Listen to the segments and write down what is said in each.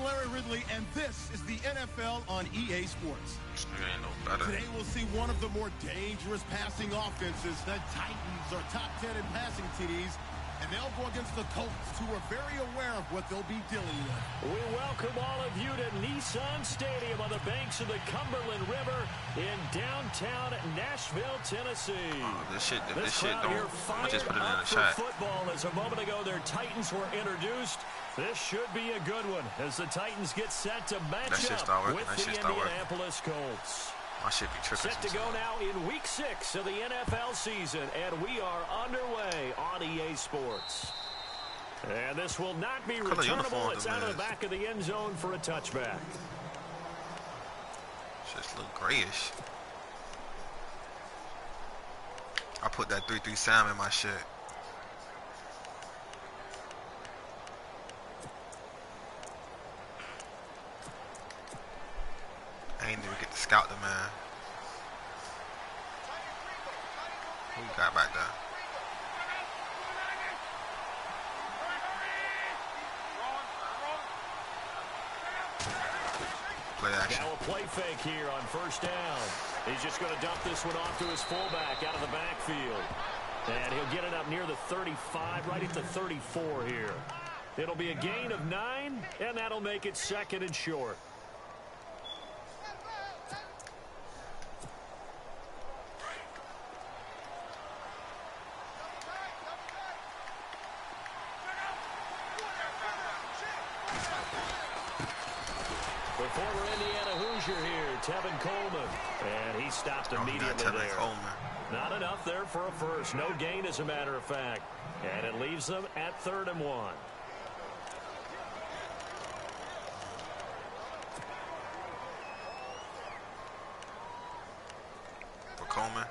Larry Ridley, and this is the NFL on EA Sports. Ain't no better. Today we'll see one of the more dangerous passing offenses. The Titans are top 10 in passing TDs, and they'll go against the Colts, who are very aware of what they'll be dealing with. We welcome all of you to Nissan Stadium on the banks of the Cumberland River in downtown Nashville, Tennessee. Oh, this shit This don't. crowd here I'm just put it in the fired up chat. for football as a moment ago their Titans were introduced. This should be a good one as the Titans get set to match up with the Indianapolis Colts. I should be tripping. Set to go now in Week 6 of the NFL season, and we are underway on EA Sports. And this will not be returnable. It's out of the back of the end zone for a touchback. Just look grayish. I put that 3-3 Sam in my shit. I ain't even get to scout the man. Who we got back there? Play action. Now a play fake here on first down. He's just going to dump this one off to his fullback out of the backfield. And he'll get it up near the 35, right at the 34 here. It'll be a gain of 9, and that'll make it 2nd and short. The former Indiana Hoosier here, Tevin Coleman. And he stopped immediately there. Not enough there for a first. No gain, as a matter of fact. And it leaves them at 3rd and 1. For Coleman.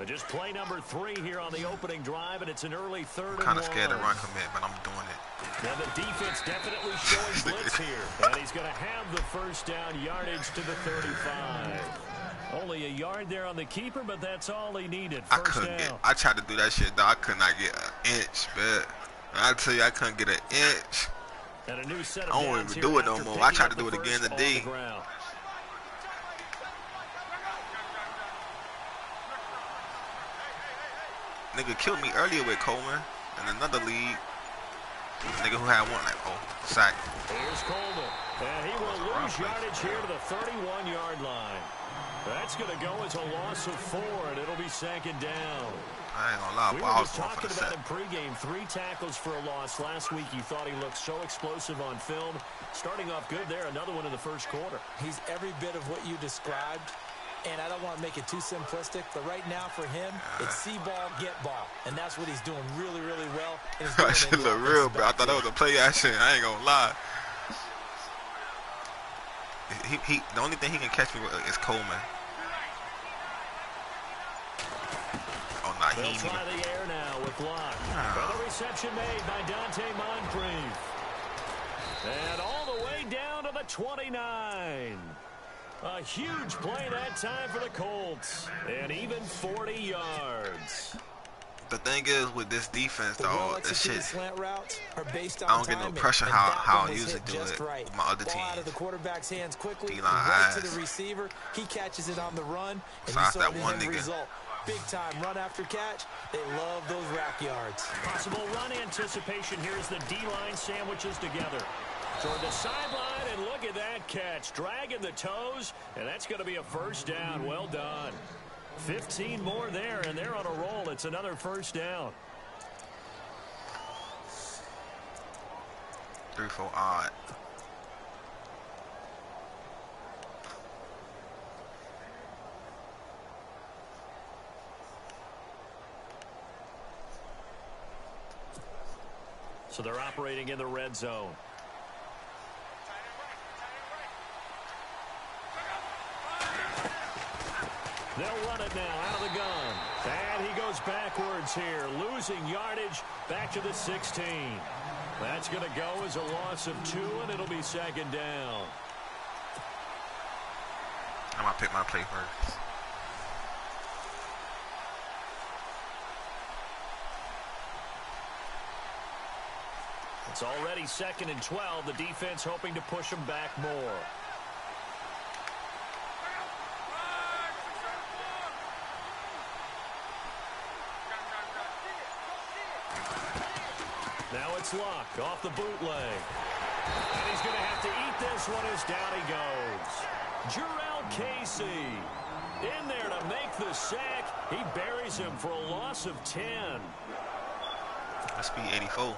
Just play number 3 here on the opening drive, and it's an early 3rd and 1. I'm kind of scared to run commit, but I'm doing it. Now the defense definitely showing blitz here, and he's going to have the first down yardage to the 35. Only a yard there on the keeper, but that's all he needed. First down. I tried to do that shit, though. I could not get an inch, man. I tell you, I couldn't get an inch. And a new set of I don't even do it no more. I tried to do it again today. Nigga killed me earlier with Coleman in another league. Nigga who had one, like, oh, sack. Here's Coleman, and he will lose yardage here to the 31-yard line. That's going to go as a loss of 4, and it'll be 2nd down. I ain't gonna lie, we were just talking about him pregame. 3 tackles for a loss. Last week you thought he looked so explosive on film. Starting off good there, another one in the first quarter. He's every bit of what you described. And I don't want to make it too simplistic, but right now for him, it's see ball, get ball. And that's what he's doing really, really well. That shit look real, bro. I thought that was a play action. I ain't gonna lie. The only thing he can catch me with is Coleman. Oh, nah, he ain't even. They'll fly the air now with Locke. Another reception made by Dante Moncrief. And all the way down to the 29. A huge play that time for the Colts. And even 40 yards. The thing is, with this defense, though, this shit, slant routes are based on I don't get no pressure how I usually do it with my other team. Out of the quarterback's hands quickly, right to the receiver. He catches it on the run, and so you saw that the one end nigga. result. Big time run after catch. They love those rack yards. Possible run anticipation here as the D-line sandwiches together. Toward the sideline, and look at that catch. Dragging the toes, and that's going to be a first down. Well done. 15 more there, and they're on a roll. It's another first down. 3-4 odd. So they're operating in the red zone. They'll run it now out of the gun. And he goes backwards here, losing yardage back to the 16. That's going to go as a loss of 2, and it'll be 2nd down. I'm going to pick my play first. It's already 2nd and 12. The defense hoping to push them back more. Now it's Luck off the bootleg. And he's going to have to eat this one as down he goes. Jarrell Casey in there to make the sack. He buries him for a loss of 10. Must be 84.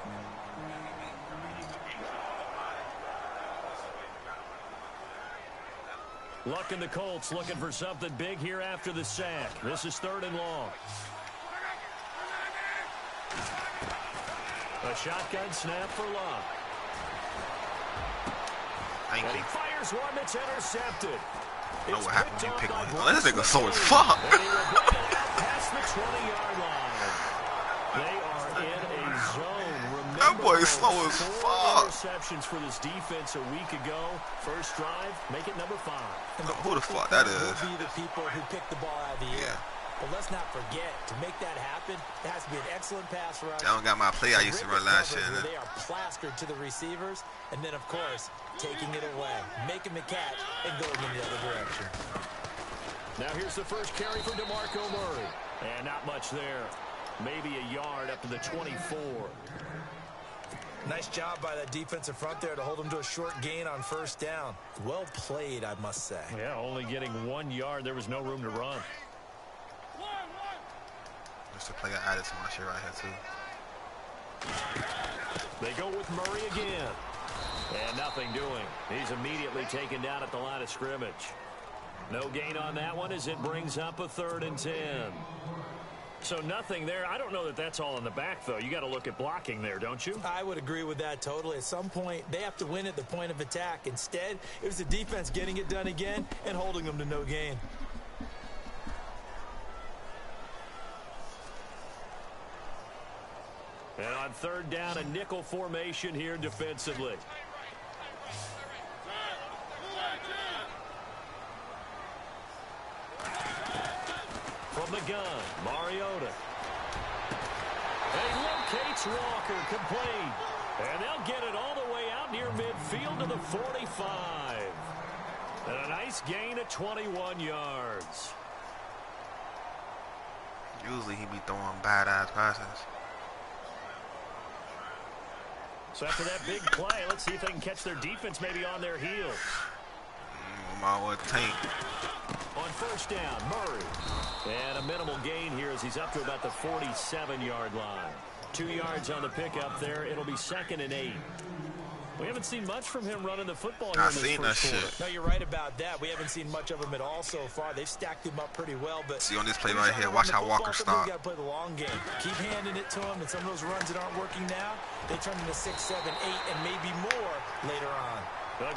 Luck and the Colts looking for something big here after the sack. This is 3rd and long. A shotgun snap for Luck. Thank And you. he fires one that's intercepted. I know what happened when you pick one. one. Oh, this nigga slow as fuck. And he will bring it out past the 20-yard line. They are in a zone. Remember, That boy is slow as 4 fuck. interceptions for this defense a week ago. First drive, make it number 5. Who the fuck that is? Will be the people who pick the ball out of the air. Yeah. But let's not forget, to make that happen, it has to be an excellent pass rush. I don't got my play I used to run last year. Where they are plastered to the receivers, and then, of course, taking it away, making the catch, and going in the other direction. Now here's the first carry for DeMarco Murray. And not much there. Maybe a yard up to the 24. Nice job by that defensive front there to hold them to a short gain on 1st down. Well played, I must say. Yeah, only getting 1 yard. There was no room to run. Just a player added to my shit right here, too. They go with Murray again. And nothing doing. He's immediately taken down at the line of scrimmage. No gain on that one as it brings up a 3rd and 10. So nothing there. I don't know that that's all in the back, though. You got to look at blocking there, don't you? I would agree with that totally. At some point, they have to win at the point of attack. Instead, it was the defense getting it done again and holding them to no gain. And on 3rd down, a nickel formation here defensively. From the gun, Mariota. And he locates Walker, complete. And they'll get it all the way out near midfield to the 45. And a nice gain of 21 yards. Usually he be throwing badass passes. So after that big play, let's see if they can catch their defense maybe on their heels. My boy Tank. On 1st down, Murray. And a minimal gain here as he's up to about the 47-yard line. 2 yards on the pickup there. It'll be 2nd and 8. We haven't seen much from him running the football here in this first quarter. No, you're right about that. We haven't seen much of him at all so far. They've stacked him up pretty well. But see on this play right here, watch how Walker stopped. You got to play the long game. Keep handing it to him, and some of those runs that aren't working now, they turn into 6, 7, 8, and maybe more later on.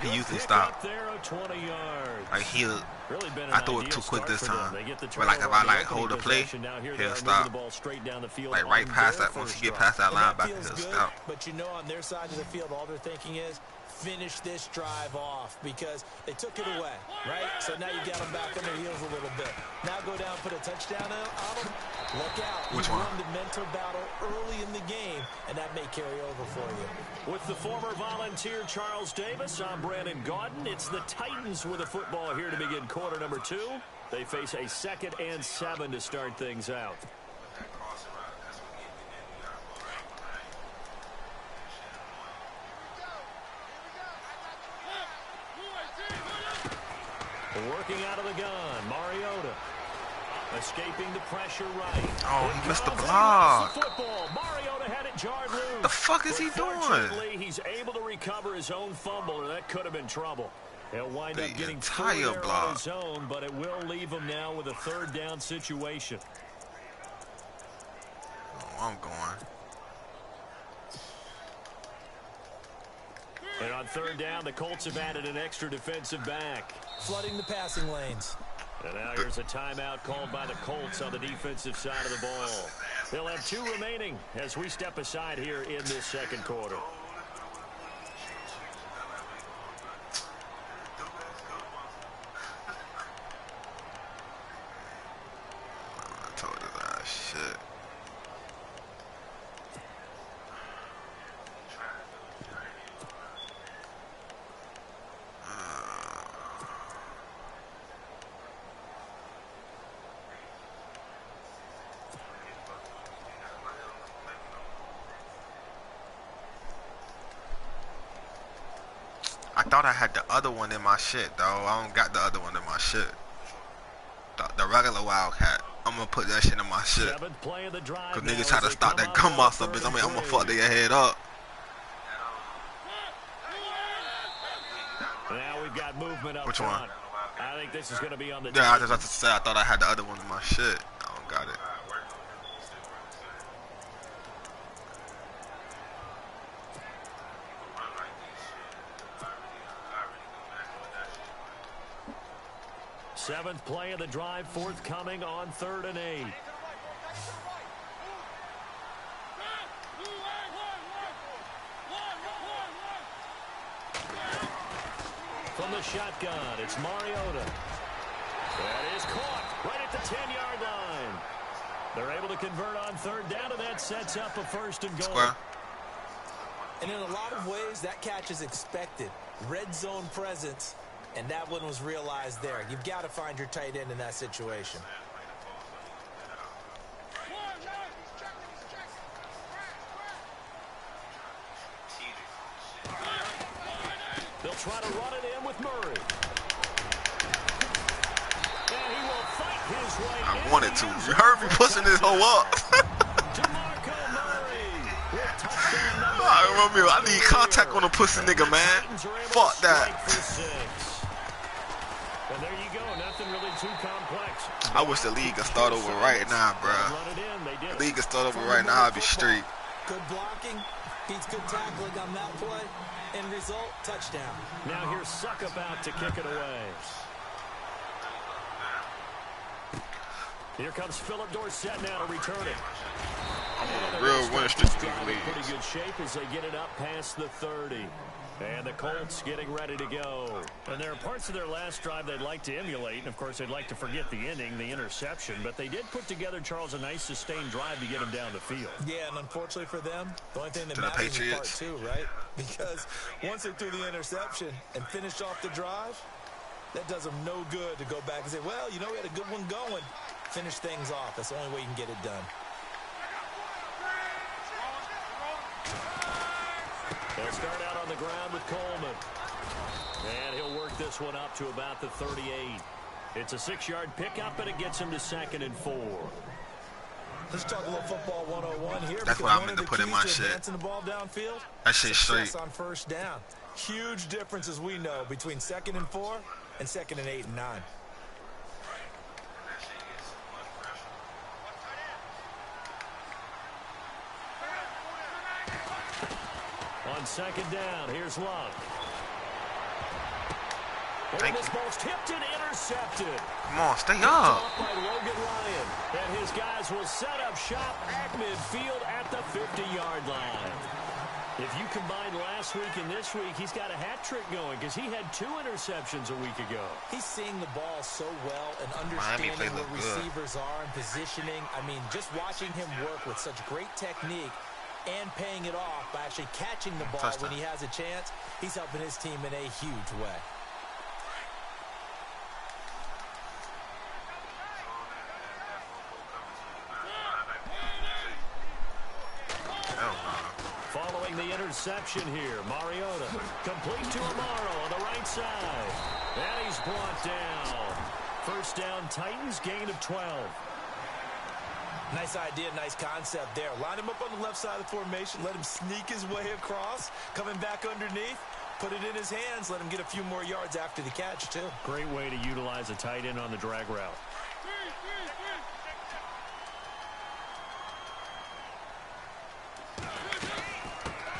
He usually stopped. There, 20 yards. Like he'll, really been I threw it too quick this time. But like if I like hold the play, he'll stop. Like right past that, once you get past that linebacker, he'll stop. But you know, on their side of the field, all they're thinking is finish this drive off because they took it away, right? So now you got them back on their heels a little bit. Now go down, put a touchdown on them. Look out. Which you one? won the mental battle early in the game, and that may carry over for you. With the former Volunteer Charles Davis, I'm Brandon Gaudin. It's the Titans with a football here to begin quarter number 2. They face a 2nd and 7 to start things out. Working out of the gun, Mariota. Escaping the pressure right. Oh, he missed the block. Football. Mariota had it jarred loose. The fuck is he doing? He's able to recover his own fumble, or that could have been trouble. He'll wind The up getting entire through there block. on his own, but it will leave him now with a 3rd down situation. Oh, I'm going. And on 3rd down, the Colts have added an extra defensive back. Flooding the passing lanes. And now here's a timeout called by the Colts on the defensive side of the ball. They'll have 2 remaining as we step aside here in this 2nd quarter. I told you that shit. thought I had the other one in my shit, though. I don't got the other one in my shit. The regular Wildcat. I'm gonna put that shit in my shit. Cause niggas try to start that gun monster, bitch. I'm gonna fuck their head up. Now we've got movement up. Which one? I think this is gonna be on the. Yeah, I just have to say I thought I had the other one in my shit. I don't got it. Seventh play of the drive, forthcoming on 3rd and 8. From the shotgun, it's Mariota. That is caught right at the 10-yard line. They're able to convert on 3rd down, and that sets up a 1st and goal. Square. And in a lot of ways, that catch is expected. Red zone presence. And that one was realized there. You've got to find your tight end in that situation. They'll try to run it in with Murray. And he will fight his way. I wanted to. You heard me pushing this hoe up. I need contact on a pussy nigga, man. Fuck that. And there you go, nothing really too complex. I wish the league could start over right now, bro. The league could start over right now, I'd be straight. Good blocking, beats good tackling on that play. End result, touchdown. Now here's Suckup out to kick it away. Here comes Philip Dorsett now to return it. I'm on a real win streak in the league. Pretty good shape as they get it up past the 30. And the Colts getting ready to go. And there are parts of their last drive they'd like to emulate. And, of course, they'd like to forget the ending, the interception. But they did put together, Charles, a nice sustained drive to get them down the field. Yeah, and unfortunately for them, the only thing that matters is part 2, right? Because once they threw the interception and finished off the drive, that does them no good to go back and say, well, you know, we had a good one going. Finish things off. That's the only way you can get it done. They'll start out on the ground with Coleman. And he'll work this one up to about the 38. It's a 6-yard pickup, and it gets him to 2nd and 4. Let's talk a little football 101 here. That's what I meant to put in my shit. The ball downfield, that shit's straight. On 1st down. Huge difference, as we know, between 2nd and 4 and 2nd and 8 and 9. On 2nd down, here's Love. This ball's tipped and intercepted. Come on, stay up. By Logan Ryan. And his guys will set up shop at midfield at the 50-yard line. If you combine last week and this week, he's got a hat trick going because he had 2 interceptions a week ago. He's seeing the ball so well and understanding where receivers are and positioning. I mean, just watching him work with such great technique and paying it off by actually catching the ball when he has a chance, he's helping his team in a huge way. Following the interception here, Mariota complete to Amaro on the right side. And he's brought down. 1st down, Titans, gain of 12. Nice idea, nice concept there. Line him up on the left side of the formation, let him sneak his way across, coming back underneath, put it in his hands, let him get a few more yards after the catch, too. Great way to utilize a tight end on the drag route.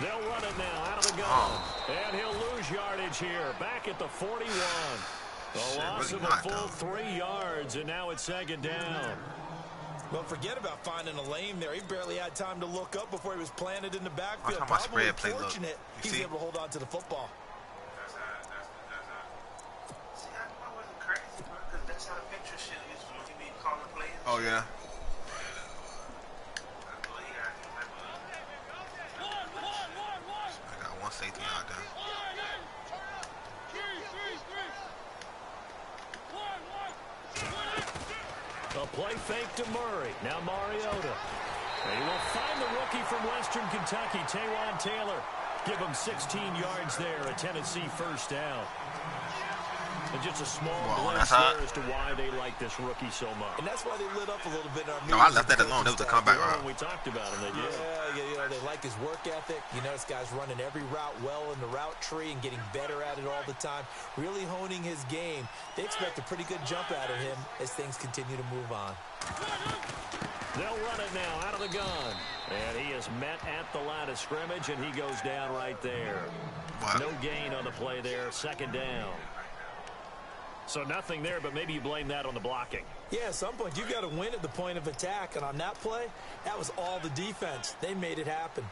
They'll run it now out of the gun. And he'll lose yardage here, back at the 41. The loss of a full 3 yards, and now it's 2nd down. Well, forget about finding a lane there. He barely had time to look up before he was planted in the backfield. Probably fortunate he was able to hold on to the football. Oh, yeah. I got 1 safety out there. A play fake to Murray. Now Mariota. And he will find the rookie from Western Kentucky, Taywan Taylor. Give them 16 yards there, a Tennessee first down. And just a small glimpse there as to why they like this rookie so much. And that's why they lit up a little bit in our No, I left that alone. It was a comeback route. We talked about him. They did. Yeah, you know, they like his work ethic. You know, this guy's running every route well in the route tree and getting better at it all the time. Really honing his game. They expect a pretty good jump out of him as things continue to move on. They'll run it now out of the gun. And he is met at the line of scrimmage, and he goes down right there. What? No gain on the play there. Second down. So nothing there, but maybe you blame that on the blocking. Yeah, at some point, you've got to win at the point of attack. And on that play, that was all the defense. They made it happen.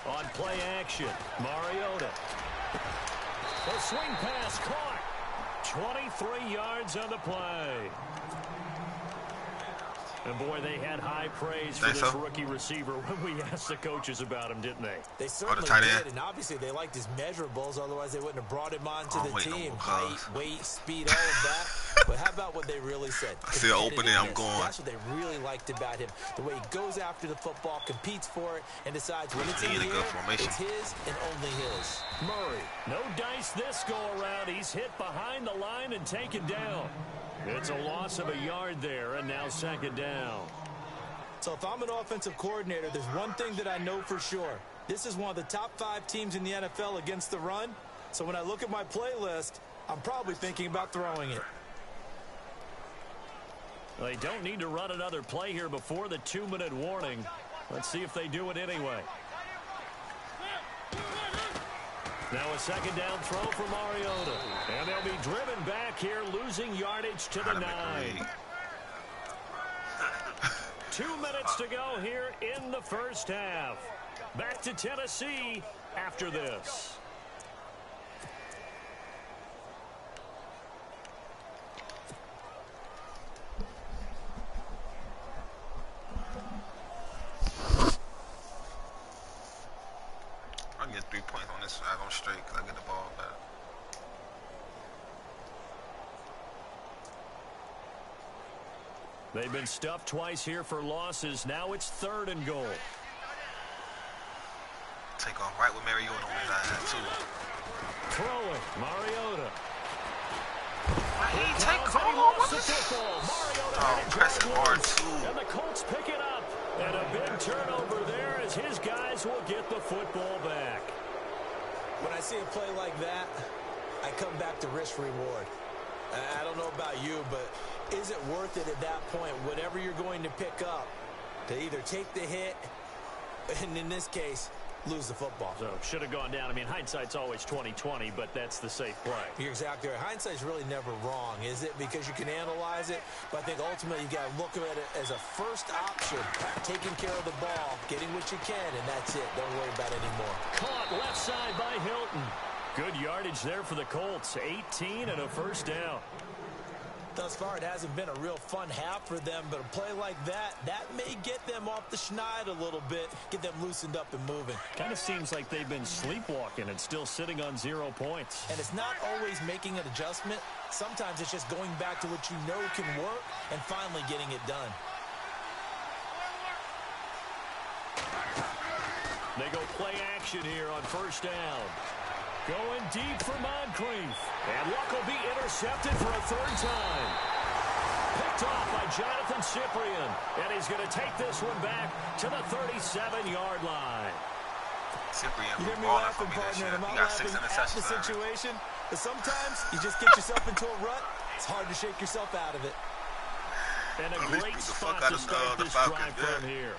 On play action, Mariota. The swing pass caught. 23 yards on the play. And, boy, they had high praise for this rookie receiver when we asked the coaches about him, didn't they? They certainly did, and obviously they liked his measurables. Otherwise, they wouldn't have brought him on to the team. Height, weight, speed, all of that. But how about what they really said? I see an opening, I'm going. That's what they really liked about him. The way he goes after the football, competes for it, and decides when it's in the air, it's his and only his. Murray, no dice this go-around. He's hit behind the line and taken down. It's a loss of a yard there, and now second down. So if I'm an offensive coordinator, there's one thing that I know for sure. This is one of the top 5 teams in the NFL against the run. So when I look at my playlist, I'm probably thinking about throwing it. Well, they don't need to run another play here before the 2-minute warning. Let's see if they do it anyway. Now a second down throw for Mariota. And they'll be driven back here, losing yardage to the 9. 2 minutes to go here in the first half. Back to Tennessee after this. I get 3 points on this side on straight because I get the ball back. They've been stuffed twice here for losses. Now it's 3rd and goal. Take off right with Mariota on his ass, too. Throwing, Mariota. He take off. Oh, pressing hard, too. And the Colts pick it up. And a big turnover there as his guys will get the football back. When I see a play like that, I come back to risk-reward. I don't know about you, but is it worth it at that point, whatever you're going to pick up, to either take the hit, and in this case, lose the football? So should have gone down. I mean, hindsight's always 20/20, but that's the safe play. You're exactly right. Hindsight's really never wrong, is it? Because you can analyze it, but I think ultimately you got to look at it as a first option, taking care of the ball, getting what you can, and that's it. Don't worry about it anymore. Caught left side by Hilton. Good yardage there for the Colts. 18 and a first down. Thus far, it hasn't been a real fun half for them, but a play like that may get them off the schneid a little bit, get them loosened up and moving. Kind of seems like they've been sleepwalking and still sitting on 0 points. And it's not always making an adjustment. Sometimes it's just going back to what you know can work and finally getting it done. They go play action here on first down. Going deep for Moncrief. And Luck will be intercepted for a 3rd time. Picked off by Jonathan Cyprien. And he's going to take this one back to the 37-yard line. Cyprien you was hear me balling laughing, for me this partner, year. and I'm He got 6 laughing at interceptions. the situation. But sometimes you just get yourself into a rut. It's hard to shake yourself out of it. And a great spot to start this drive from here.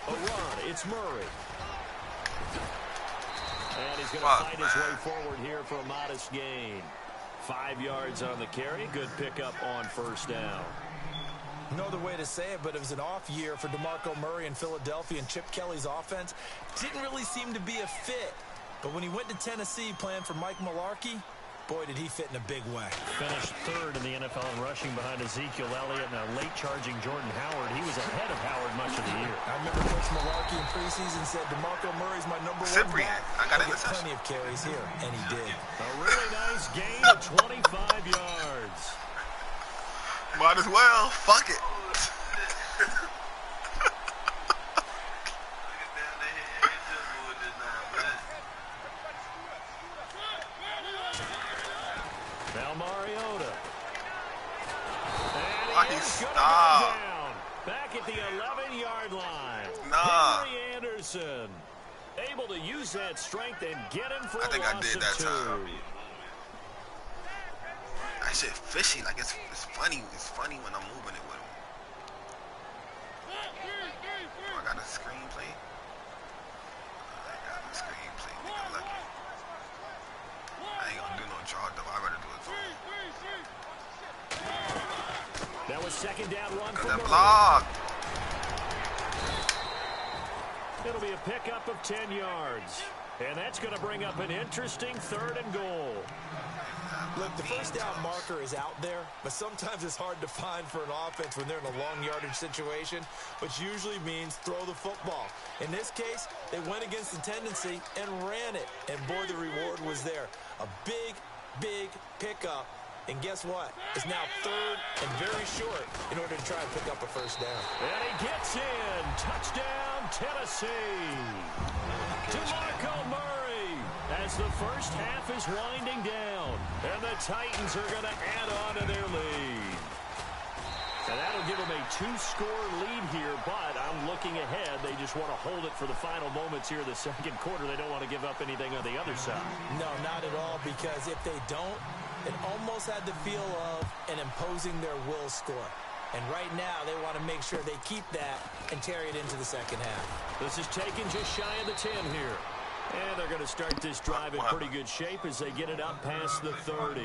A run, it's Murray. And he's going to fight his way forward here for a modest gain. 5 yards on the carry. Good pickup on first down. No other way to say it, but it was an off year for DeMarco Murray in Philadelphia, and Chip Kelly's offense didn't really seem to be a fit. But when he went to Tennessee playing for Mike Mularkey, boy, did he fit in a big way. Finished 3rd in the NFL in rushing behind Ezekiel Elliott and a late charging Jordan Howard. He was ahead of Howard much of the year. I remember Coach Mularkey in preseason said DeMarco Murray's my number 1 Cyprien. back. I got an plenty of carries here, and he did. A really nice gain of 25 yards. Might as well. Fuck it. Now Mariota. Why he stop? Back at the 11-yard line. Nah. Henry Anderson able to use that strength and get him for I think a I loss did of that 2. time. That shit fishy. Like it's funny. It's funny when I'm moving it with him. Oh, I got a screenplay. I got a screenplay. Nigga lucky. I ain't gonna do no draw though. I'd rather do it zone. That was second down run for that block. It'll be a pickup of 10 yards. And that's going to bring up an interesting 3rd and goal. Look, the first down marker is out there, but sometimes it's hard to find for an offense when they're in a long yardage situation, which usually means throw the football. In this case, they went against the tendency and ran it. And boy, the reward was there. A big, big pickup. And guess what? It's now 3rd and very short in order to try and pick up a first down. And he gets in. Touchdown, Tennessee. DeMarco Murray as the first half is winding down. And the Titans are going to add on to their lead. And that'll give them a 2-score lead here, but I'm looking ahead. They just want to hold it for the final moments here in the second quarter. They don't want to give up anything on the other side. No, not at all, because if they don't, it almost had the feel of an imposing their will score. And right now, they want to make sure they keep that and carry it into the second half. This is taken just shy of the 10 here. And they're going to start this drive in pretty good shape as they get it up past the 30.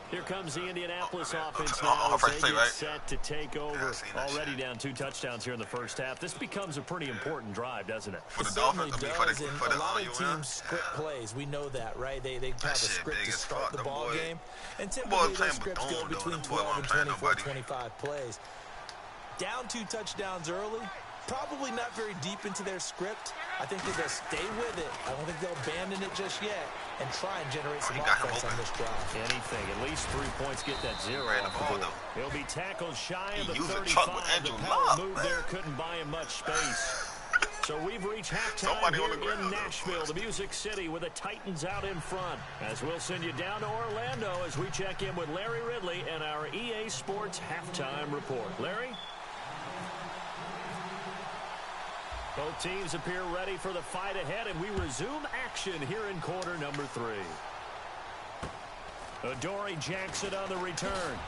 Here comes the Indianapolis offense now as they get set to take over. Already down 2 touchdowns here in the first half. This becomes a pretty important drive, doesn't it? For the Dolphins, Dolphins, a lot of teams script plays. We know that, right? They have a script to start the ball game. And typically those scripts go between 12 and 24, 25 plays. Down 2 touchdowns early. Probably not very deep into their script. I think that they'll stay with it. I don't think they'll abandon it just yet and try and generate some offense on this drive. Anything. At least 3 points get that 0 off the board. He'll be tackled shy of the 35. The power move there couldn't buy him much space. So we've reached halftime here in Nashville, the Music City, with the Titans out in front. As we'll send you down to Orlando as we check in with Larry Ridley and our EA Sports halftime report. Larry? Both teams appear ready for the fight ahead, and we resume action here in quarter number 3. Adoree Jackson on the return.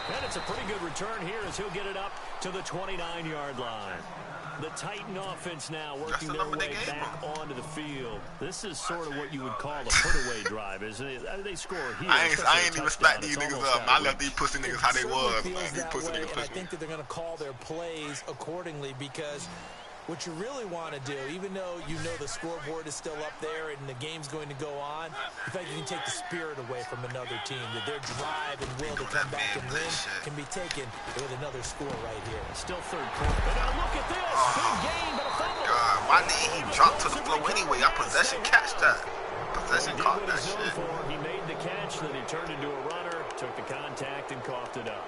And it's a pretty good return here as he'll get it up to the 29-yard line. The Titan offense now working their way back onto the field. This is sort of what you would call a put-away drive, isn't it? They score here. I ain't even stack these niggas up. I left these pussy niggas how they was. These pussy niggas and I think that they're going to call their plays accordingly, because what you really want to do, even though you know the scoreboard is still up there and the game's going to go on, in fact, you can take the spirit away from another team, that their drive and will to come back and win can be taken with another score right here. Still 3rd quarter. But now look at this. Big game, but a fumble. God, why did he drop to the floor anyway? I possession catch that. Possession caught that shit. He made the catch, then he turned into a runner, took the contact, and coughed it up.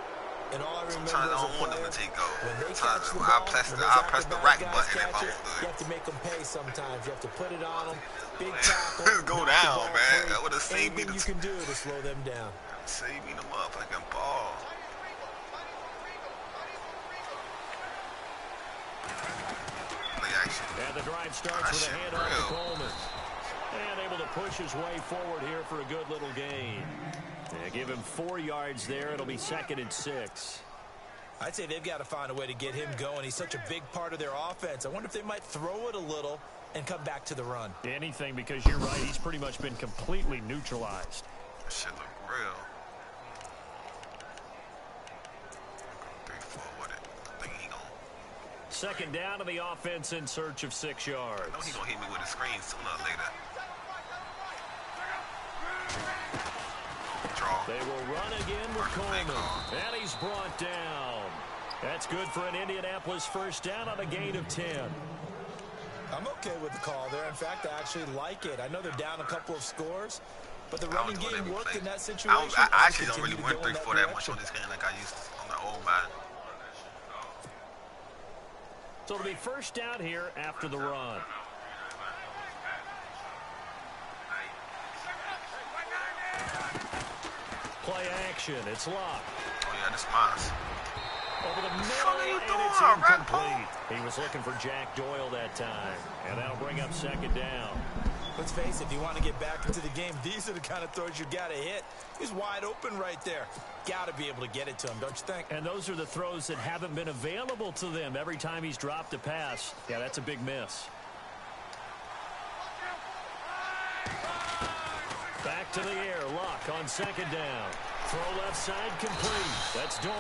And all I remember sometimes I don't want them to take go. Sometimes I press the rack button if I'm good. You have to make them pay sometimes. You have to put it on them. Big tackle. Go down, man. That would have saved me. You can do to slow them down. Save me the motherfucking ball. Play action. And the drive starts with a handoff to Coleman. And able to push his way forward here for a good little gain. Yeah, give him 4 yards there. It'll be 2nd and 6. I'd say they've got to find a way to get him going. He's such a big part of their offense. I wonder if they might throw it a little and come back to the run. Anything, because you're right. He's pretty much been completely neutralized. That shit look real. 3-4 with it. I think he gonna... 2nd down to the offense in search of 6 yards. I know he gonna hit me with a screen sooner or later. They will run again with Coleman. And he's brought down. That's good for an Indianapolis first down on a gain of 10. I'm okay with the call there. In fact, I actually like it. I know they're down a couple of scores, but the running game worked in that situation. I actually don't really win 3-4 that much on this game like I used to on the old man. So it'll be first down here after the run. Play action. It's locked. Oh, yeah, this is mine. Over the middle, and it's incomplete. He was looking for Jack Doyle that time, and that'll bring up second down. Let's face it, if you want to get back into the game, these are the kind of throws you got to hit. He's wide open right there. Got to be able to get it to him, don't you think? And those are the throws that haven't been available to them every time he's dropped a pass. Yeah, that's a big miss. Back to the air, Luck on second down. Throw left side complete. That's Doyle.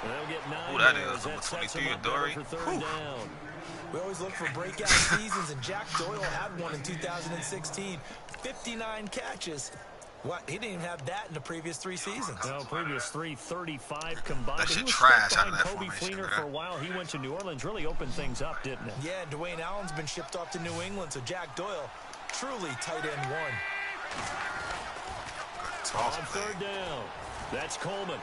And they'll get 9 yards. That sets him up for third down. We always look for breakout seasons, and Jack Doyle had one in 2016. 59 catches. What? He didn't even have that in the previous 3 seasons. No, previous 3, 35 combined. That He shit was trash stuck out of behind that Kobe formation, Fleener man. for a while. He went to New Orleans, really opened things up, didn't it? Yeah, Dwayne Allen's been shipped off to New England, so Jack Doyle, truly tight end one. On third down, that's Coleman.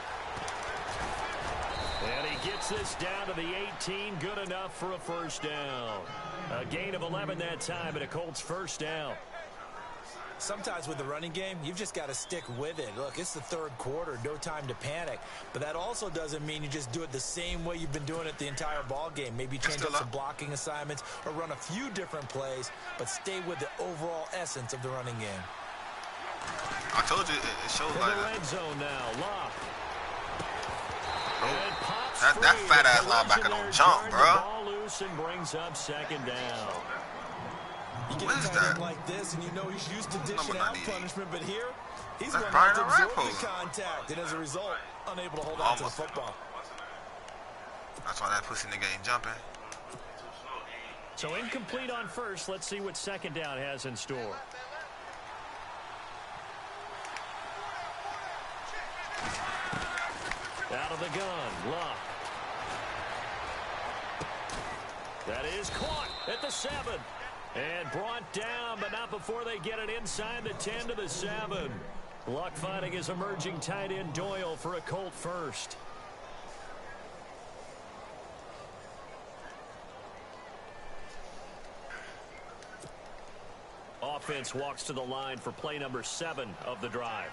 And he gets this down to the 18, good enough for a first down. A gain of 11 that time, and a Colts first down. Sometimes with the running game, you've just got to stick with it. Look, it's the third quarter, no time to panic. But that also doesn't mean you just do it the same way you've been doing it the entire ball game. Maybe change up some blocking assignments or run a few different plays, but stay with the overall essence of the running game. I told you it shows like the red zone now, Lock. That fat ass linebacker don't jump, bro. Ball loose and brings up second down. You get a tight end like this, and you know he's used to dishing out punishment, but here he's going to have to absorb the contact, and as a result, unable to hold on to the football. That's why that pussy nigga ain't jumping. So incomplete on first. Let's see what second down has in store. Out of the gun, Luck. That is caught at the 7. And brought down, but not before they get it inside the 10 to the 7. Luck finding his emerging tight end Doyle for a Colt first. Offense walks to the line for play number 7 of the drive.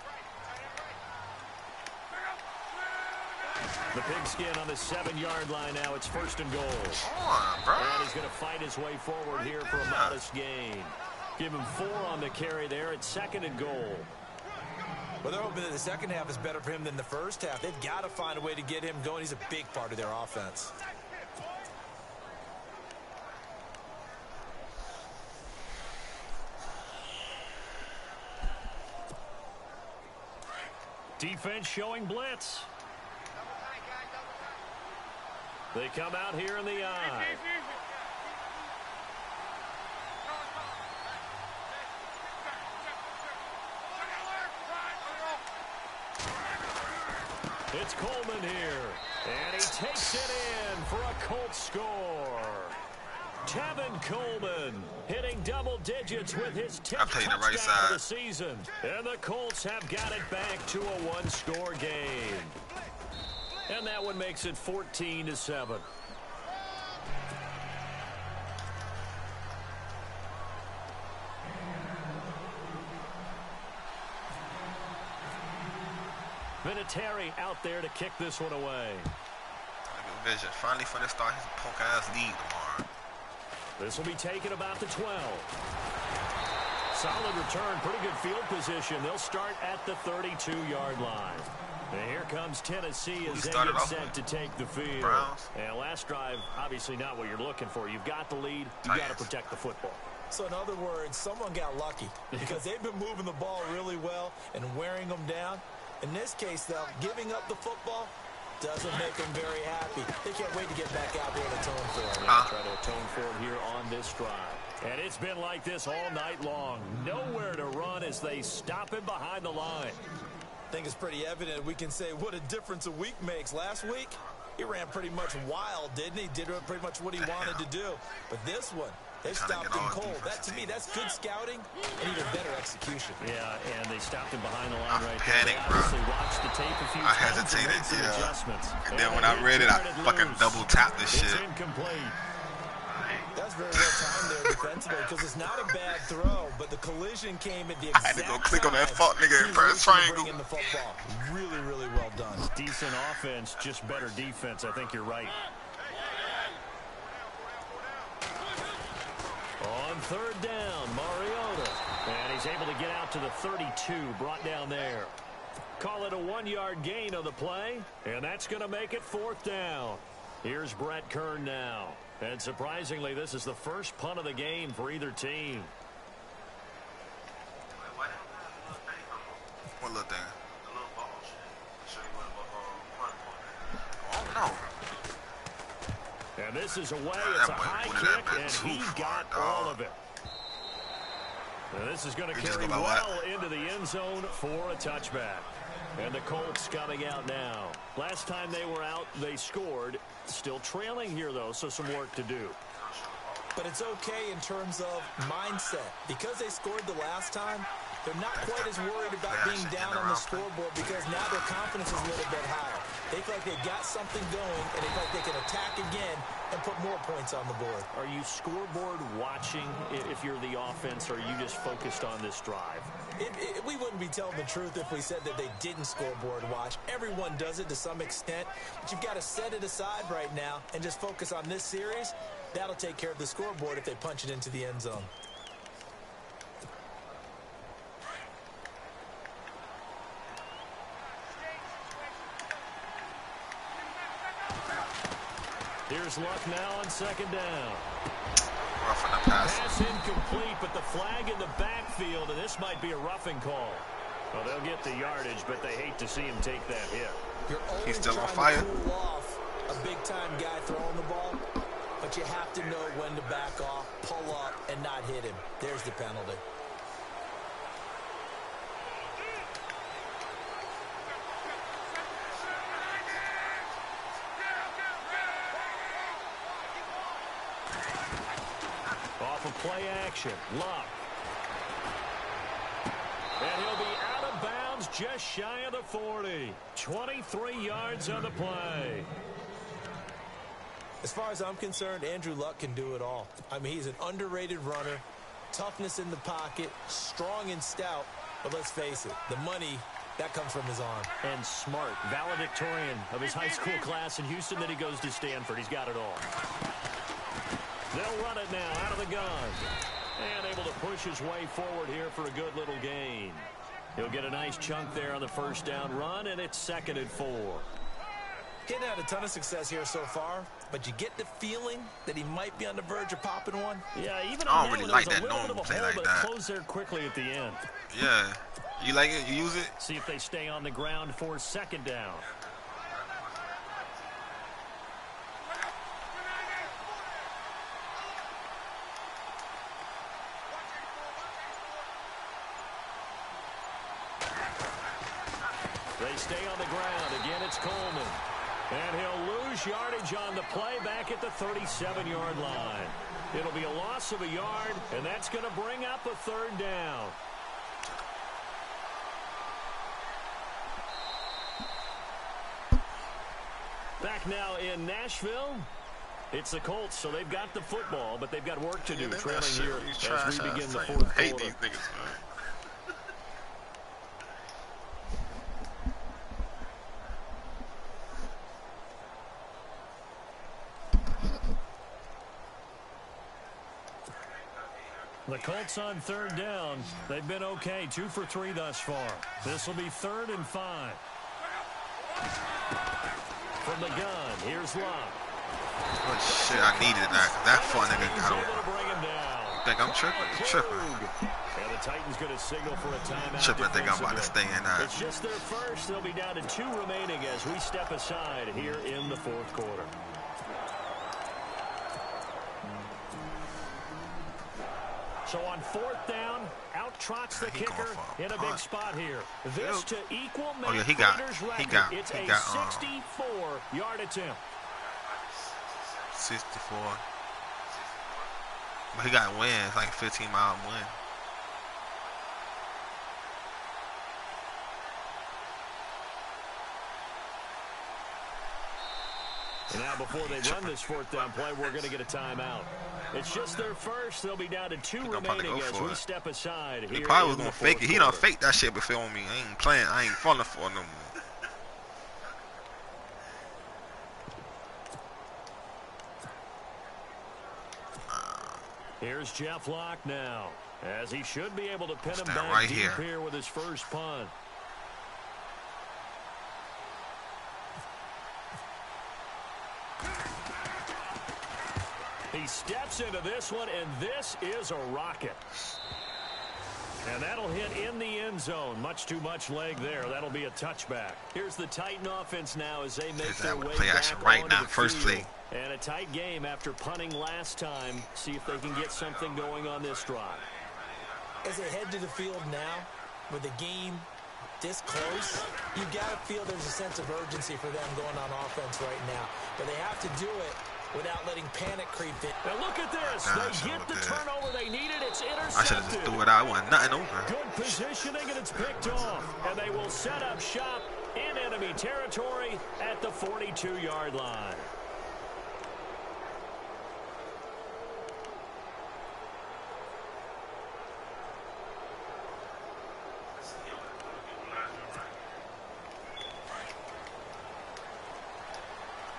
The pigskin on the 7-yard line now. It's first and goal. Come on, bro. And he's going to fight his way forward here for a modest gain. Give him 4 on the carry there. It's second and goal. Well, they're hoping that the second half is better for him than the first half. They've got to find a way to get him going. He's a big part of their offense. Defense showing blitz. They come out here in the eye. It's Coleman here. And he takes it in for a Colts score. Tevin Coleman hitting double digits with his 10th touchdown of the season. And the Colts have got it back to a 1-score game. And that one makes it 14-7. Vinatieri out there to kick this one away. Vision finally finna start his punk ass lead tomorrow. This will be taken about the 12. Solid return, pretty good field position. They'll start at the 32-yard line. And here comes Tennessee as they get set to take the field. And last drive, obviously not what you're looking for. You've got the lead. You've got to protect the football. So in other words, someone got lucky because they've been moving the ball really well and wearing them down. In this case, though, giving up the football doesn't make them very happy. They can't wait to get back out there and atone for it. Try to atone for it here on this drive. And it's been like this all night long. Nowhere to run as they stop him behind the line. I think it's pretty evident we can say what a difference a week makes. Last week, he ran pretty much wild, didn't he? Did pretty much what he wanted to do. But this one, They stopped him cold. That, to me, that's good scouting and even better execution. Yeah, and they stopped him behind the line right panicked, there. bro. Watched the tape a few I times hesitated, and made some adjustments. And then when I read it, I fucking double tapped this shit. It's incomplete. That's very well timed there defensively because it's not a bad throw, but the collision came at the exact I had to go click on that fuck nigga and press triangle. The football. Really, really well done. Decent offense, just better defense. I think you're right. On third down, Mariota. And he's able to get out to the 32, brought down there. Call it a 1-yard gain on the play, and that's going to make it 4th down. Here's Brett Kern now. And surprisingly, this is the first punt of the game for either team. What little thing? Oh, no. And this is away. It's a high kick, and he got all of it. And this is going to carry well into the end zone for a touchback. And the Colts coming out now. Last time they were out, they scored. Still trailing here, though, so some work to do. But it's okay in terms of mindset. Because they scored the last time, they're not quite as worried about being down on the scoreboard because now their confidence is a little bit higher. They feel like they've got something going, and they feel like they can attack again and put more points on the board. Are you scoreboard watching if you're the offense, or are you just focused on this drive? We wouldn't be telling the truth if we said that they didn't scoreboard watch. Everyone does it to some extent, but you've got to set it aside right now and just focus on this series. That'll take care of the scoreboard if they punch it into the end zone. Here's Luck now on 2nd down. Roughing the pass. Pass incomplete, but the flag in the backfield, and this might be a roughing call. Well, they'll get the yardage, but they hate to see him take that hit. He's still on fire. Cool off a big-time guy throwing the ball, but you have to know when to back off, pull up, and not hit him. There's the penalty. Off of play action, Luck. And he'll be out of bounds just shy of the 40. 23 yards on the play. As far as I'm concerned, Andrew Luck can do it all. I mean, he's an underrated runner, toughness in the pocket, strong and stout. But let's face it, the money, that comes from his arm. And smart, valedictorian of his high school class in Houston. Then he goes to Stanford. He's got it all. They'll run it now out of the gun. And able to push his way forward here for a good little gain. He'll get a nice chunk there on the first down run, and it's 2nd and 4. Getting had a ton of success here so far, but you get the feeling that he might be on the verge of popping one. Yeah, even I on don't really that like one, that normal play like but that. Close there quickly at the end. Yeah. You like it? You use it? See if they stay on the ground for 2nd down. They stay on the ground. Again, it's Coleman. And he'll lose yardage on the play back at the 37-yard line. It'll be a loss of a yard, and that's going to bring up a 3rd down. Back now in Nashville. It's the Colts, so they've got the football, but they've got work to do, trailing here as we begin the 4th quarter. I hate these niggas, man. The Colts on 3rd down. They've been okay, 2 for 3 thus far. This will be 3rd and 5. From the gun, here's Luck. Oh shit, I needed that. That fun nigga got over. You think I'm tripping? You tripping. And the Titans going to signal for a timeout. Tripping, I think I'm about to stay in that. It's just their first. They'll be down to 2 remaining as we step aside here in the 4th quarter. So on 4th down, out trots the kicker in a big spot here. This to equal Matt Prater's record. It's a 64-yard attempt. 64. But he got wins, like 15-mile win. And now before they run this fourth down play, we're going to get a timeout. It's just their first. They'll be down to 2 remaining as we step aside. He probably was going to fake it. He done faked that shit before on me. I ain't playing. I ain't falling for it no more. Here's Jeff Locke now, as he should be able to pin him back right deep here with his first punt. He steps into this one, and this is a rocket. And that'll hit in the end zone. Much too much leg there. That'll be a touchback. Here's the Titan offense now as they make their way back right onto now. the First field. play. And a tight game after punting last time. See if they can get something going on this drive. As they head to the field now, with the game this close, you've got to feel there's a sense of urgency for them going on offense right now. But they have to do it without letting panic creep in. Now look at this. They get the turnover they needed. It's intercepted. I should have just threw it out. I want nothing over. Good positioning, and it's picked off. And they will set up shop in enemy territory at the 42-yard line.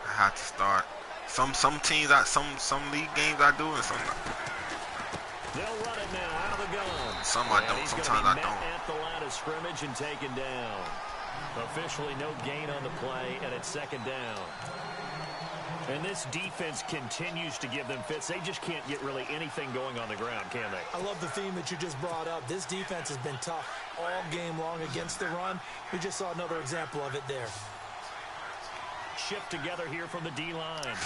I have to start. Some teams, some league games I do, and some. They'll run it now out of the gun. Some I don't. Sometimes I don't. At the line of scrimmage and taken down. Officially no gain on the play, and it's second down. And this defense continues to give them fits. They just can't get really anything going on the ground, can they? I love the theme that you just brought up. This defense has been tough all game long against the run. We just saw another example of it there. Shift together here from the D-line.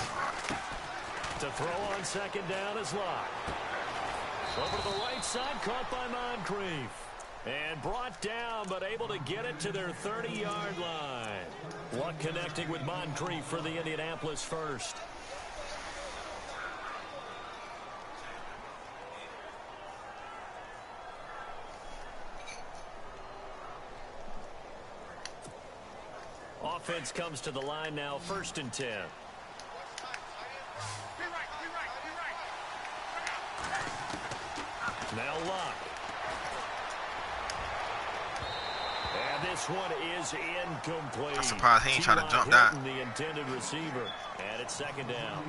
To throw on second down is Locke. Over to the right side, caught by Moncrief. And brought down, but able to get it to their 30-yard line. Luck connecting with Moncrief for the Indianapolis first. Offense comes to the line now, 1st and 10. Now Locke. And this one is incomplete. I'm surprised he ain't trying to jump that. The intended receiver. And it's second down.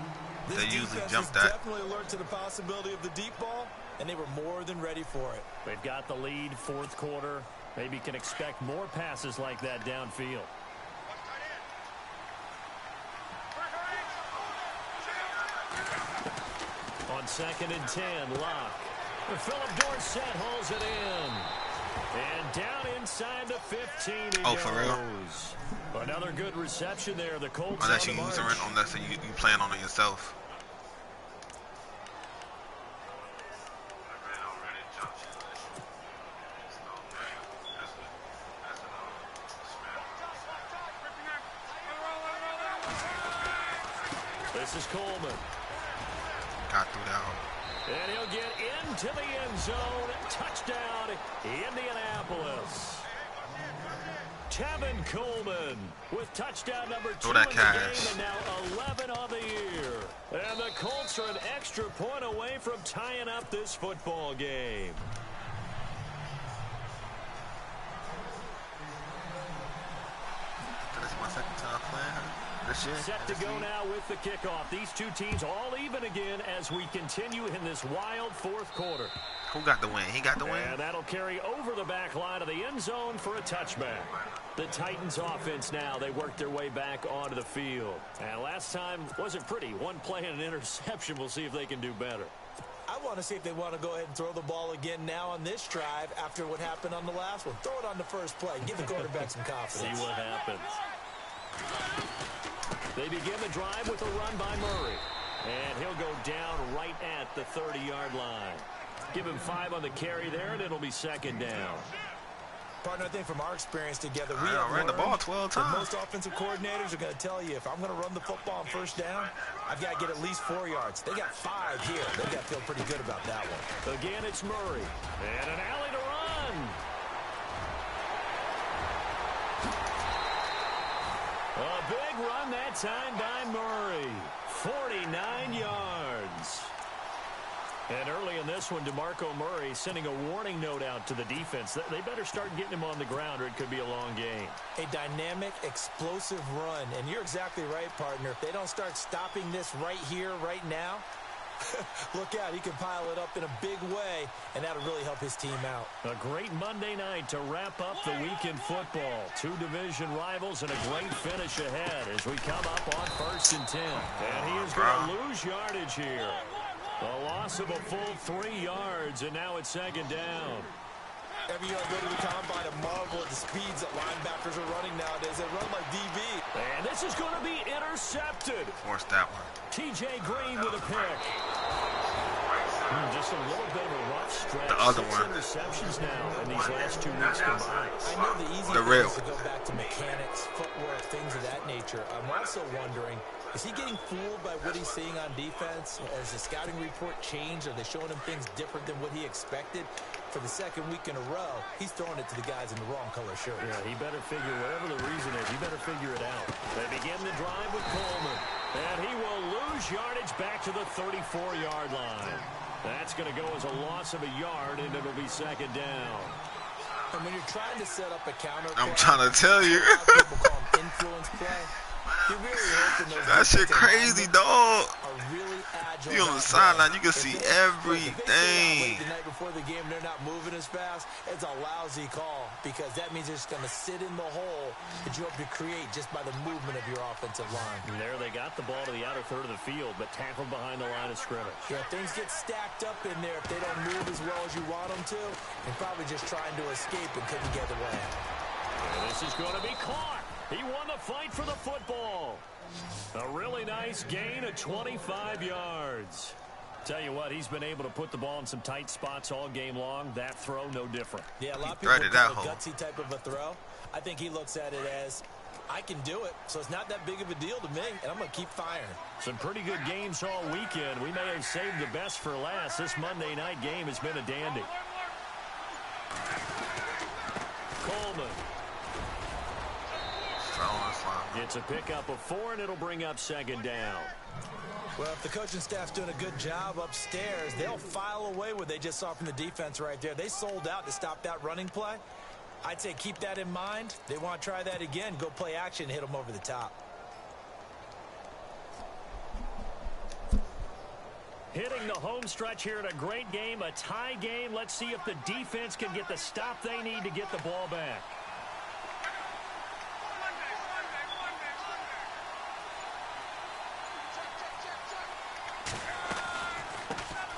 This they usually defense jump is that. definitely alert to the possibility of the deep ball, and they were more than ready for it. They've got the lead, 4th quarter. Maybe can expect more passes like that downfield. On 2nd and 10, Locke. Philip Dorsett hauls it in. And down inside the 15 he goes. For real? Another good reception there. The Colts Unless on you the use march. it, unless you plan on it yourself. This is Coleman. Got through that hole. And he'll get into the end zone. Touchdown, Indianapolis. Tevin Coleman with touchdown number 2 in the game, and now 11 on the year. And the Colts are an extra point away from tying up this football game. This is my second time playing this year. Set to go now with the kickoff. These two teams all even again as we continue in this wild 4th quarter. Who got the win? He got the win? And that'll carry over the back line of the end zone for a touchback. The Titans offense now, they worked their way back onto the field. And last time wasn't pretty. One play and an interception. We'll see if they can do better. I want to see if they want to go ahead and throw the ball again now on this drive after what happened on the last one. Throw it on the first play. Give the quarterback some confidence. See what happens. They begin the drive with a run by Murray. And he'll go down right at the 30-yard line. Give him 5 on the carry there, and it'll be second down. Partner, I think from our experience together, we have ran the ball 12 times. Most offensive coordinators are going to tell you, if I'm going to run the football on first down, I've got to get at least 4 yards. They got 5 here. They've got to feel pretty good about that one. Again, it's Murray. And an alley to run. A big run that time by Murray. 49 yards. And early in this one, DeMarco Murray sending a warning note out to the defense. They better start getting him on the ground or it could be a long game. A dynamic, explosive run. And you're exactly right, partner. If they don't start stopping this right here, right now, look out. He can pile it up in a big way, and that'll really help his team out. A great Monday night to wrap up the week in football. 2 division rivals and a great finish ahead as we come up on 1st and 10. And he is going to lose yardage here. A loss of a full 3 yards, and now it's 2nd down. Every year I go to the combine and marvel at the speeds that linebackers are running nowadays. They run like DB. And this is going to be intercepted. Forced that one. T.J. Green with a pick. Just a little bit of a rough stretch. The other 6 one. interceptions now in these last 2 weeks combined. I know the easy thing is to go back to mechanics, footwork, things of that nature. I'm also wondering, is he getting fooled by what he's seeing on defense? Has the scouting report changed? Are they showing him things different than what he expected? For the 2nd week in a row, he's throwing it to the guys in the wrong color shirts. Yeah, he better figure, whatever the reason is, he better figure it out. They begin the drive with Coleman. And he will lose yardage back to the 34-yard line. That's going to go as a loss of a yard, and it'll be 2nd down. And when you're trying to set up a counter, I'm trying to tell you. people call them influence play. You're really hoping those that shit crazy, dog. are really agile. You on the sideline, you can see everything. The night before the game, they're not moving as fast. It's a lousy call because that means they're just going to sit in the hole that you hope to create just by the movement of your offensive line. And there they got the ball to the outer third of the field, but tackled behind the line of scrimmage. Yeah, things get stacked up in there. If they don't move as well as you want them to, they're probably just trying to escape and couldn't get away. And this is going to be caught. He won the fight for the football. A really nice gain of 25 yards. Tell you what, he's been able to put the ball in some tight spots all game long. That throw, no different. Yeah, a lot of people call it a gutsy type of a throw. I think he looks at it as, I can do it, so it's not that big of a deal to me, and I'm going to keep firing. Some pretty good games all weekend. We may have saved the best for last. This Monday night game has been a dandy. Coleman. It's a pickup of 4, and it'll bring up 2nd down. Well, if the coaching staff's doing a good job upstairs, they'll file away what they just saw from the defense right there. They sold out to stop that running play. I'd say keep that in mind. They want to try that again. Go play action, hit them over the top. Hitting the home stretch here in a great game, a tie game. Let's see if the defense can get the stop they need to get the ball back.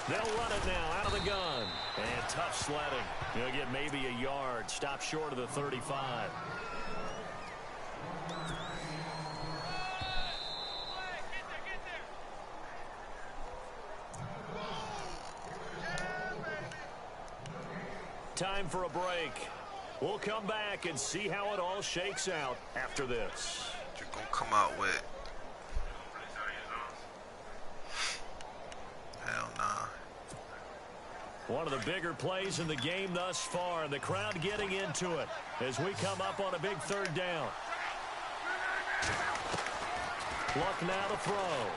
They'll run it now out of the gun. And tough sledding. He'll get maybe a yard. Stop short of the 35. Time for a break. We'll come back and see how it all shakes out after this. What you gonna come out with? Hell nah. One of the bigger plays in the game thus far, and the crowd getting into it as we come up on a big 3rd down. Luck now to throw.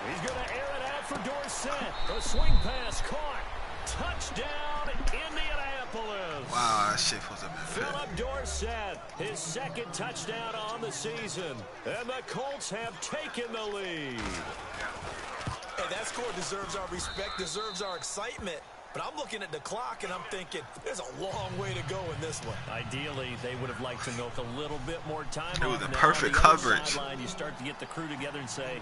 He's going to air it out for Dorsett. A swing pass caught. Touchdown, Indianapolis. Wow, that shit was a bit. Philip Dorsett, his 2nd touchdown on the season. And the Colts have taken the lead. Hey, that score deserves our respect, deserves our excitement. But I'm looking at the clock, and I'm thinking, there's a long way to go in this one. Ideally, they would have liked to milk a little bit more time. Dude, the perfect coverage. Sideline, you start to get the crew together and say,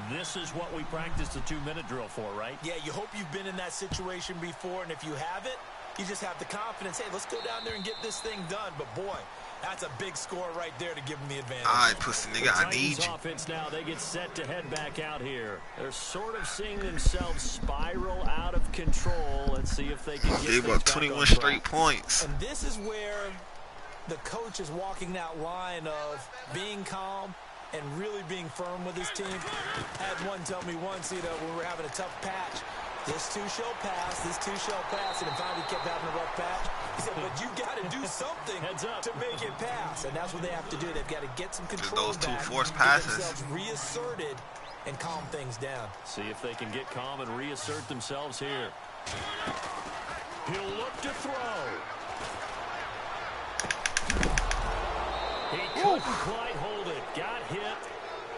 this is what we practiced the 2-minute drill for, right? Yeah, you hope you've been in that situation before, and if you haven't, you just have the confidence, hey, let's go down there and get this thing done. But, boy, that's a big score right there to give them the advantage. All right, pussy nigga, I need you. Offense now, they get set to head back out here. They're sort of seeing themselves spiral out of control. Let's see if they can get Gave up 21 straight points. And this is where the coach is walking that line of being calm and really being firm with his team. Had one tell me once, you know, when we were having a tough patch, this too shall pass, this too shall pass, and in fact, he kept having a rough patch. He said, but you got to do something to make it pass, and that's what they have to do. They've got to get some control those two back, forced get passes, themselves reasserted, and calm things down. See if they can get calm and reassert themselves here. He'll look to throw. He couldn't quite hold it. Got hit.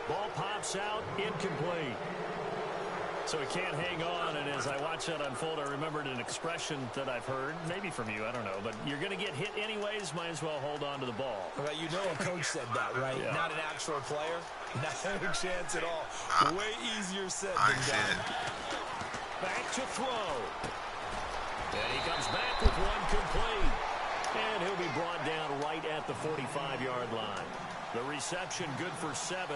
Ball pops out. Incomplete. So he can't hang on, and as I watch that unfold, I remembered an expression that I've heard, maybe from you, I don't know, but you're going to get hit anyways, might as well hold on to the ball. Well, you know a coach said that, right? Yeah. Not an actual player. Not a chance at all. Way easier said than done. Back to throw. And he comes back with one complete. And he'll be brought down right at the 45-yard line. The reception good for 7.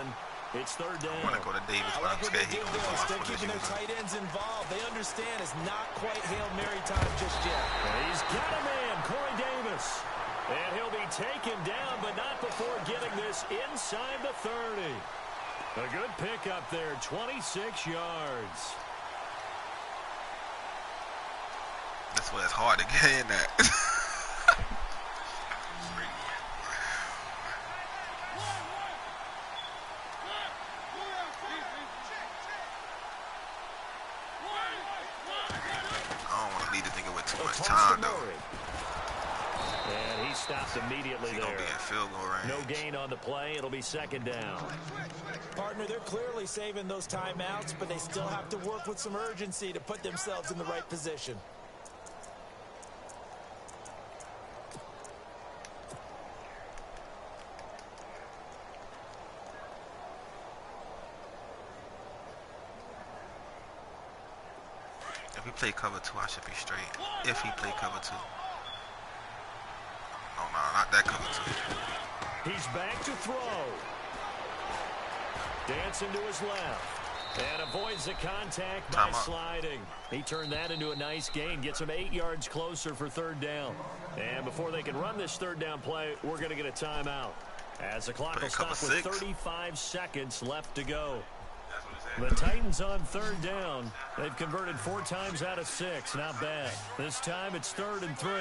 It's third down. I want to go to Davis, but I'm scared he goes off. They're keeping their tight ends involved. They understand it's not quite Hail Mary time just yet. And he's got a man, Corey Davis. And he'll be taken down, but not before getting this inside the 30. A good pickup there, 26 yards. That's where it's hard to get in at. Time, though. And he stopped immediately there. Gonna be in field goal range. No gain on the play. It'll be second down. Partner, they're clearly saving those timeouts, but they still have to work with some urgency to put themselves in the right position. If he play cover 2, I should be straight. If he play cover 2. No, not that cover 2. He's back to throw. Dancing to his left. And avoids the contact by sliding. He turned that into a nice gain. Gets him 8 yards closer for third down. And before they can run this third down play, we're going to get a timeout. As the clock will stop with 35 seconds left to go. The Titans on third down. They've converted 4 times out of 6. Not bad. This time it's 3rd and 3.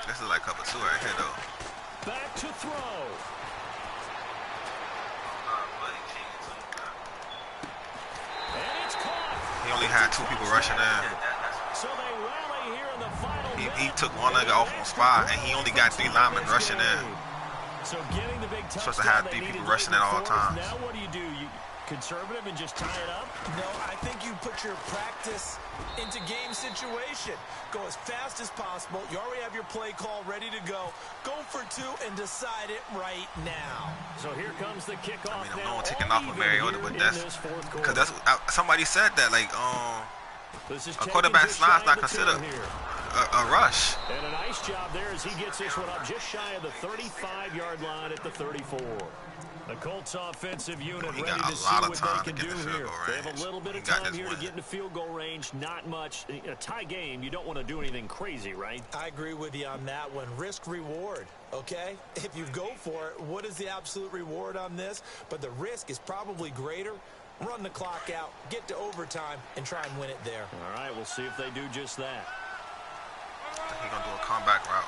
This is like cover 2 right here, though. Back to throw. And it's caught. He only had 2 people rushing in. So they rally here in the final he took one nigga off on spot, and he only got 3 linemen rushing in. So getting the big touchdown, supposed to have 3 people rushing at all times. Now what do? You conservative and just tie it up? No, I think you put your practice into game situation. Go as fast as possible. You already have your play call ready to go. Go for 2 and decide it right now. So here comes the kickoff. I mean, no one taking off with Mariota, but that's because that's somebody said that like a quarterback slide's not considered a rush. And a nice job there as he gets this one up just shy of the 35-yard line at the 34. The Colts offensive unit ready to see what they can do here. They have a little bit of time here to get into field goal range. Not much. In a tie game, you don't want to do anything crazy, right? I agree with you on that one. Risk-reward, okay? If you go for it, what is the absolute reward on this? But the risk is probably greater. Run the clock out, get to overtime, and try and win it there. All right, we'll see if they do just that. He's going to do a comeback route.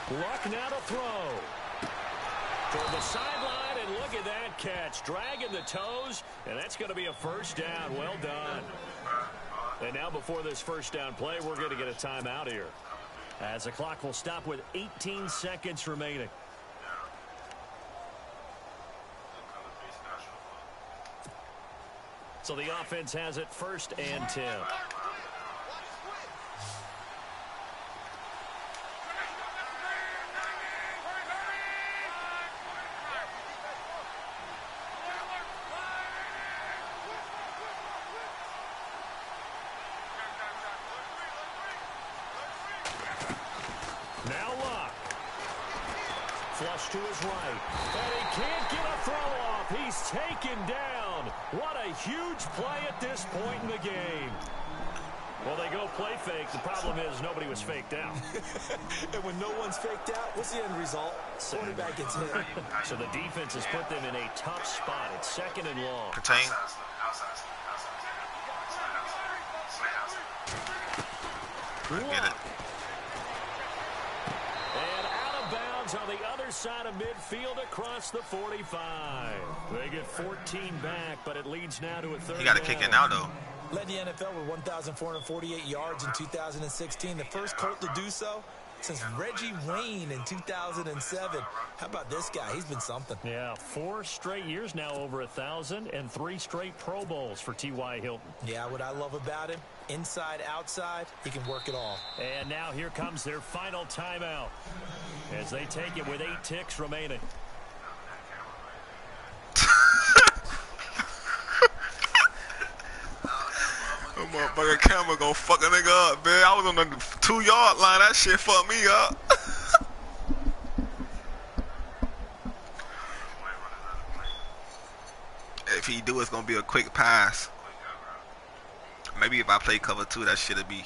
Luck now to throw. Toward the sideline, and look at that catch. Dragging the toes, and that's going to be a first down. Well done. And now before this first down play, we're going to get a timeout here. As the clock will stop with 18 seconds remaining. So the offense has it 1st and 10. Now Luck. Flush to his right. And he can't get a throw off. He's taken down. What a huge play at this point in the game. Well, they go play fake. The problem is nobody was faked out. And when no one's faked out, what's the end result? Quarterback gets hit. So the defense has put them in a tough spot. It's 2nd and long. Contain. Get it. And out of bounds on the other side of midfield across the 45. They get 14 back, but it leads now to a 3rd. He got to kick it now, though. Led the NFL with 1,448 yards in 2016. The first Colt to do so since Reggie Wayne in 2007. How about this guy? He's been something. Yeah, 4 straight years now over 1,000 and 3 straight Pro Bowls for T.Y. Hilton. Yeah, what I love about him, inside, outside, he can work it all. And now here comes their final timeout as they take it with 8 ticks remaining. That motherfucking camera gonna fuck a nigga up, man. I was on the 2-yard line. That shit fucked me up. If he do, it's gonna be a quick pass. Maybe if I play cover 2, that shit'll be.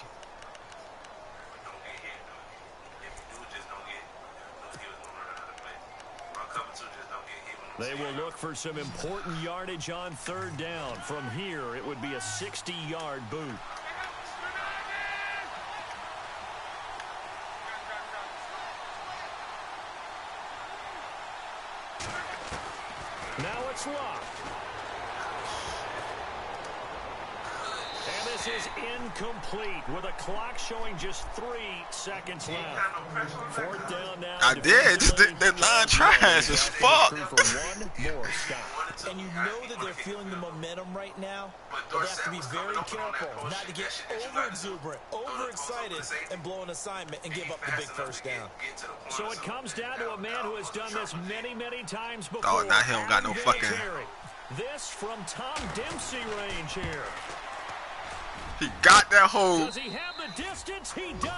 They will look for some important yardage on 3rd down. From here, it would be a 60-yard boot. Now it's locked. And this is incomplete with a clock showing just 3 seconds left. 4th down now. I did. Just that line trash as fuck. And you know that they're feeling the momentum right now, but they have to be very careful not to get over-exuberant, over-excited, and blow an assignment and give up the big 1st down. So it comes down to a man who has done this many, many times before. Oh, now he don't got no fucking. This from Tom Dempsey range here. He got that hole. Does he have the distance? He does.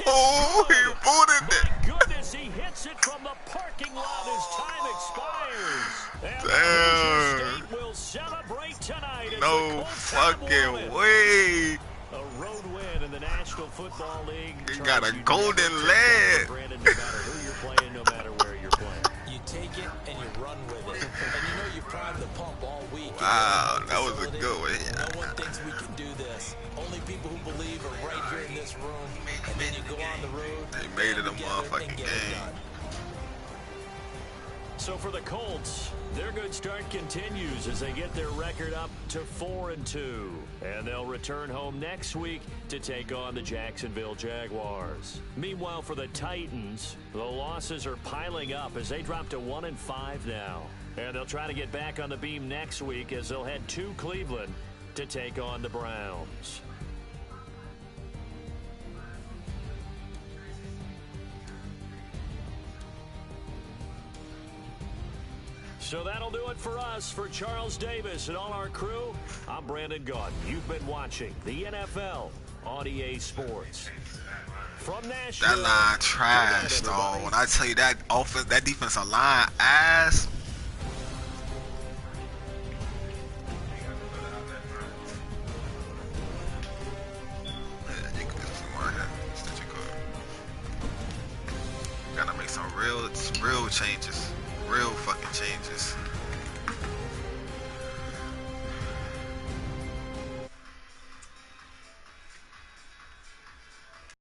Oh, he booted it. My goodness, he hits it from the parking lot as time expires. And damn. State will celebrate tonight. No fucking way. A road win in the National Football League. He got a golden leg. Brandon, no matter who you're playing, no matter where you're playing. You take it and you run with it. And you know you primed the pump all week. Wow, that was a good one. No one thinks we can do this. Only people who believe are right here in this room. And then you go on the road. They made it a motherfucking game. So for the Colts, their good start continues as they get their record up to 4-2. And they'll return home next week to take on the Jacksonville Jaguars. Meanwhile, for the Titans, the losses are piling up as they drop to 1-5 now. And they'll try to get back on the beam next week as they'll head to Cleveland to take on the Browns. So that'll do it for us. For Charles Davis and all our crew, I'm Brandon Gaudin. You've been watching the NFL on EA Sports. From Nashville. That line trash, though. When I tell you that offense, that defensive line ass. Gotta make some real changes. Real fucking changes.